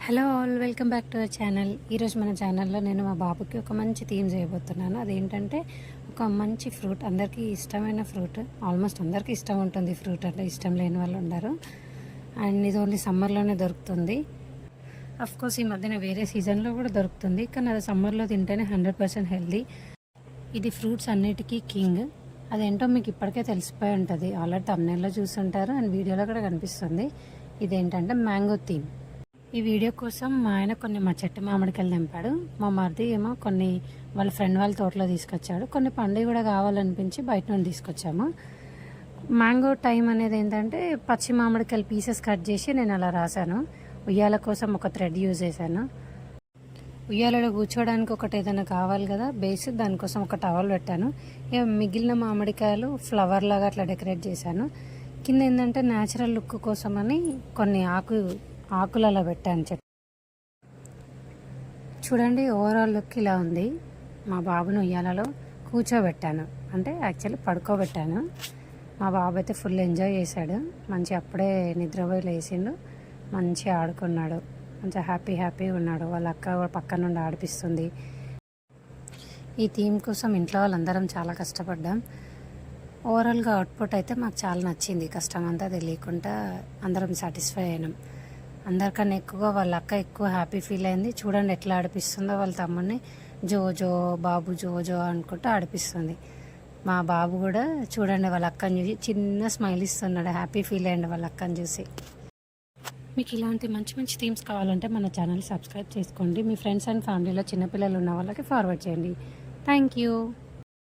Hello all, welcome back to our channel. ఈరోజు మన ఛానల్లో నేను మా బాబుకి ఒక మంచి థీమ్ చేయబోతున్నాను. అదేంటంటే ఒక మంచి ఫ్రూట్, అందరికీ ఇష్టమైన ఫ్రూట్. ఆల్మోస్ట్ అందరికీ ఇష్టం ఉంటుంది ఫ్రూట్ అంటే, ఇష్టం లేని వాళ్ళు ఉండరు. అండ్ ఇది ఓన్లీ సమ్మర్లోనే దొరుకుతుంది. కోర్స్ ఈ మధ్యన వేరే సీజన్లో కూడా దొరుకుతుంది, కానీ అది సమ్మర్లో తింటేనే 100% హెల్దీ. ఇది ఫ్రూట్స్ అన్నిటికీ కింగ్. అదేంటో మీకు ఇప్పటికే తెలిసిపోయి ఉంటుంది, ఆల్రెడీ థంబ్నెయిల్లో చూస్తుంటారు అండ్ వీడియోలో కూడా కనిపిస్తుంది. ఇదేంటంటే మ్యాంగో థీమ్. ఈ వీడియో కోసం మా ఆయన కొన్ని మా చెట్టు మామిడికాయలు తెంపాడు. మా మరిది ఏమో కొన్ని వాళ్ళ ఫ్రెండ్ వాళ్ళ తోటలో తీసుకొచ్చాడు. కొన్ని పండుగ కూడా కావాలనిపించి బయట నుండి తీసుకొచ్చాము. మ్యాంగో టైం అనేది ఏంటంటే పచ్చి మామిడికాయలు పీసెస్ కట్ చేసి నేను అలా రాశాను. ఉయ్యాల కోసం ఒక థ్రెడ్ యూజ్ చేశాను. ఉయ్యాలలో కూర్చోవడానికి ఒకటి ఏదైనా కావాలి కదా బేస్, దానికోసం ఒక టవల్ పెట్టాను. ఇక మిగిలిన మామిడికాయలు ఫ్లవర్ లాగా అట్లా డెకరేట్ చేశాను. కింద ఏంటంటే న్యాచురల్ లుక్ కోసమని కొన్ని ఆకులు అలా పెట్టాను చెట్టు. చూడండి, ఓవరాల్ లుక్ ఇలా ఉంది. మా బాబును ఉయ్యాలలో కూర్చోబెట్టాను, అంటే యాక్చువల్లీ పడుకోబెట్టాను. మా బాబు అయితే ఫుల్ ఎంజాయ్ చేశాడు. మంచి అప్పుడే నిద్రపోయి లేచిండు, మంచిగా ఆడుకున్నాడు, మంచిగా హ్యాపీగా ఉన్నాడు. వాళ్ళ అక్క పక్క నుండి ఆడిపిస్తుంది. ఈ థీమ్ కోసం ఇంట్లో వాళ్ళందరం చాలా కష్టపడ్డాం. ఓవరాల్గా అవుట్పుట్ అయితే మాకు చాలా నచ్చింది. కష్టం అంతా తెలియకుండా అందరం సాటిస్ఫై అయినాం. అందరికన్నా ఎక్కువగా వాళ్ళ అక్క ఎక్కువ హ్యాపీ ఫీల్ అయింది. చూడండి ఎట్లా ఆడిపిస్తుందో, వాళ్ళ తమ్ముడిని జో బాబు జో అనుకుంటూ ఆడిపిస్తుంది. మా బాబు కూడా చూడండి వాళ్ళ అక్కని చూసి చిన్న స్మైల్ ఇస్తున్నాడు, హ్యాపీ ఫీల్ అయ్యండి వాళ్ళ అక్కని చూసి. మీకు ఇలాంటి మంచి మంచి థీమ్స్ కావాలంటే మన ఛానల్ సబ్స్క్రైబ్ చేసుకోండి. మీ ఫ్రెండ్స్ అండ్ ఫ్యామిలీలో చిన్నపిల్లలు ఉన్న వాళ్ళకి ఫార్వర్డ్ చేయండి. Thank you.